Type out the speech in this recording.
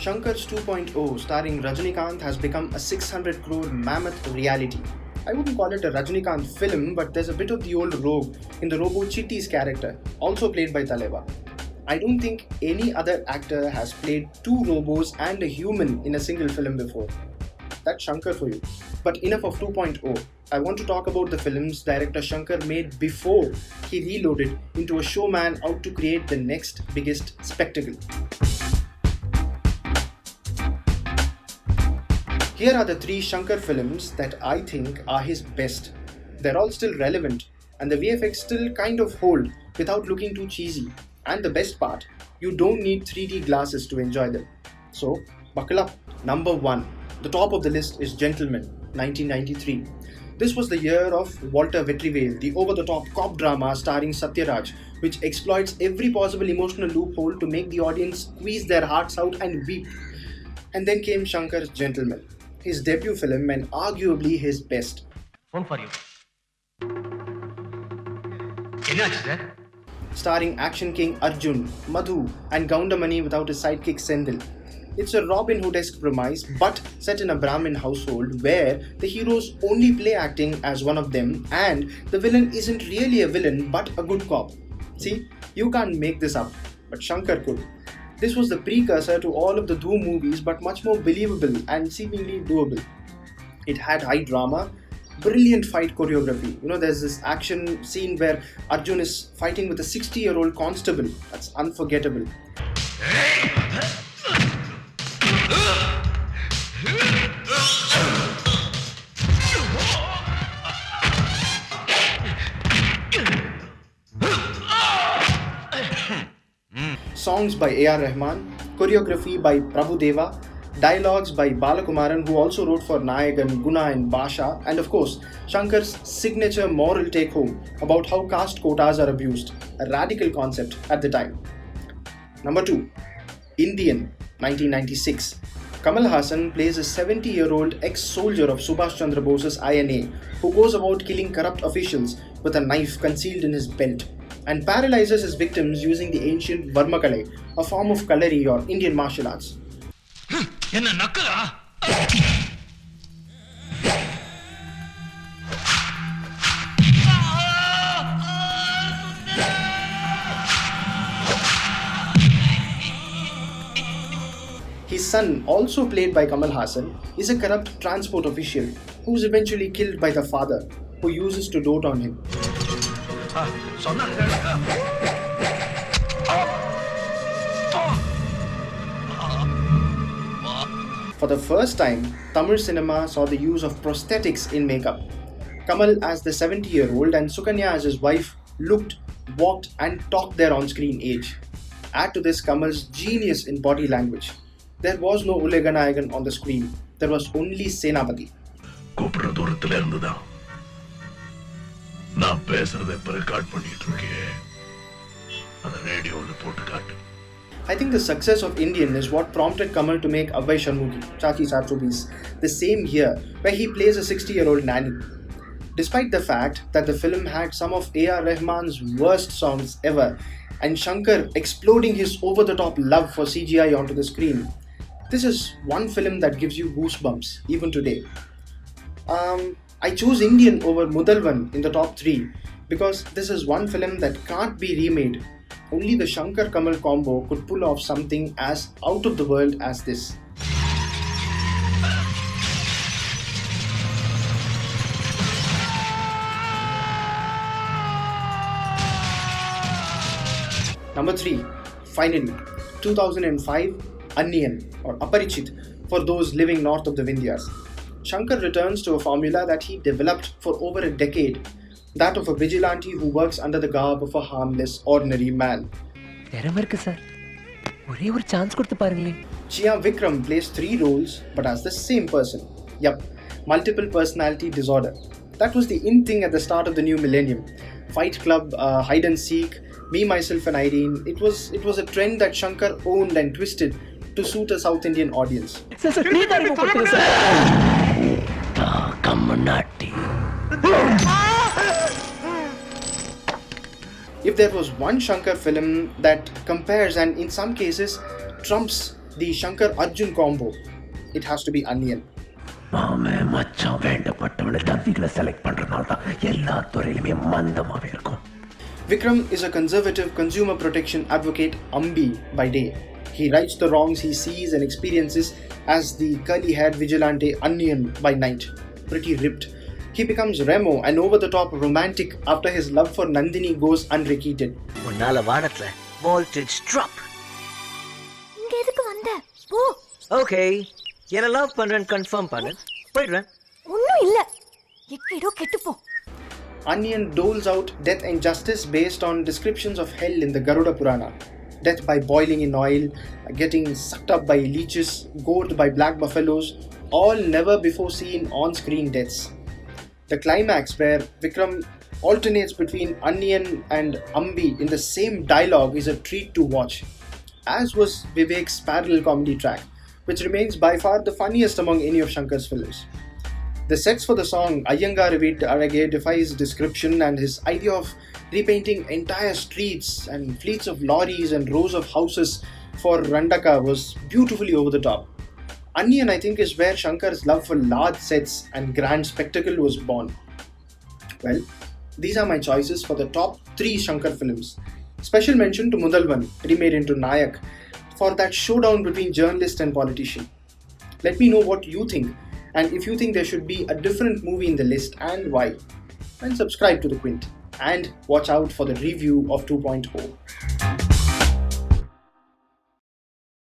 Shankar's 2.0 starring Rajinikanth has become a 600 crore mammoth reality. I wouldn't call it a Rajinikanth film, but there's a bit of the old rogue in the Robo Chitti's character, also played by Taleva. I don't think any other actor has played two robos and a human in a single film before. That's Shankar for you. But enough of 2.0. I want to talk about the films director Shankar made before he reloaded into a showman out to create the next biggest spectacle. Here are the three Shankar films that I think are his best. They're all still relevant, and the VFX still kind of hold without looking too cheesy. And the best part, you don't need 3D glasses to enjoy them. So, buckle up. Number 1. The top of the list is Gentleman, 1993. This was the year of Walter Vetrivel, the over-the-top cop drama starring Satyaraj, which exploits every possible emotional loophole to make the audience squeeze their hearts out and weep. And then came Shankar's Gentleman, his debut film and arguably his best. One for you. Starring action king Arjun, Madhu and Goundamani without his sidekick Sendil. It's a Robin Hood-esque premise but set in a Brahmin household where the heroes only play acting as one of them and the villain isn't really a villain but a good cop. See, you can't make this up, but Shankar could. This was the precursor to all of the Dhoom movies but much more believable and seemingly doable. It had high drama, brilliant fight choreography. There's this action scene where Arjun is fighting with a 60-year-old constable. That's unforgettable. Songs by A.R. Rahman, choreography by Prabhu Deva, dialogues by Balakumaran, who also wrote for Nayagan, Guna and Basha, and of course, Shankar's signature moral take-home about how caste quotas are abused, a radical concept at the time. Number 2. Indian, 1996. Kamal Haasan plays a 70-year-old ex-soldier of Subhash Chandra Bose's INA who goes about killing corrupt officials with a knife concealed in his belt and paralyzes his victims using the ancient Varmakale, a form of Kalari or Indian martial arts. His son, also played by Kamal Haasan, is a corrupt transport official who is eventually killed by the father, who uses to dote on him. For the first time, Tamil cinema saw the use of prosthetics in makeup. Kamal as the 70-year-old and Sukanya as his wife looked, walked and talked their on-screen age. Add to this Kamal's genius in body language. There was no Uleganayagan on the screen. There was only Senapati. I think the success of Indian is what prompted Kamal to make Avai Sharmugi, Chachi Sarchobis, the same year, where he plays a 60-year-old nanny. Despite the fact that the film had some of A.R. Rahman's worst songs ever, and Shankar exploding his over-the-top love for CGI onto the screen, this is one film that gives you goosebumps, even today. I chose Indian over Mudalvan in the top 3 because this is one film that can't be remade. Only the Shankar-Kamal combo could pull off something as out of the world as this. Number 3. Finally, 2005, Anniyan or Aparichit for those living north of the Vindhyas. Shankar returns to a formula that he developed for over a decade, that of a vigilante who works under the garb of a harmless, ordinary man. Chia Vikram plays 3 roles but as the same person. Yup, multiple personality disorder. That was the in thing at the start of the new millennium. Fight Club, hide and seek, me, myself and Irene. It was a trend that Shankar owned and twisted to suit a South Indian audience. If there was one Shankar film that compares and in some cases trumps The Shankar Arjun combo, it has to be Onion. மாமன் மச்சான் வேண்டப்பட்டவனை டப்பிங்ல select பண்றதுனால தான் எல்லா துறையிலுமே மந்தமாவே இருக்கும். Vikram is a conservative consumer protection advocate Ambi by day. He rights the wrongs he sees and experiences as the curly-haired vigilante Onion by night. Pretty ripped. He becomes Remo, an over-the-top romantic after his love for Nandini goes unrequited. உன்னால வானத்துல voltage drop. இங்க எதுக்கு வந்த? போ. Okay. என்ன love பண்றேன்னு confirm பண்ணு. போயிடுறேன். ஒண்ணும் இல்ல. எக்கேடோ கெட்டுப்போ. Onion doles out death and justice based on descriptions of hell in the Garuda Purana. Death by boiling in oil, getting sucked up by leeches, gored by black buffaloes, all never before seen on-screen deaths. The climax where Vikram alternates between Onion and Ambi in the same dialogue is a treat to watch, as was Vivek's parallel comedy track, which remains by far the funniest among any of Shankar's films. The sets for the song Ayyangar Veet Arage defies description, and his idea of repainting entire streets and fleets of lorries and rows of houses for Randaka was beautifully over the top. Onion, I think, is where Shankar's love for large sets and grand spectacle was born. Well, these are my choices for the top 3 Shankar films. Special mention to Mudalvan, remade into Nayak, for that showdown between journalist and politician. Let me know what you think, and if you think there should be a different movie in the list and why. And subscribe to the Quint, and watch out for the review of 2.0.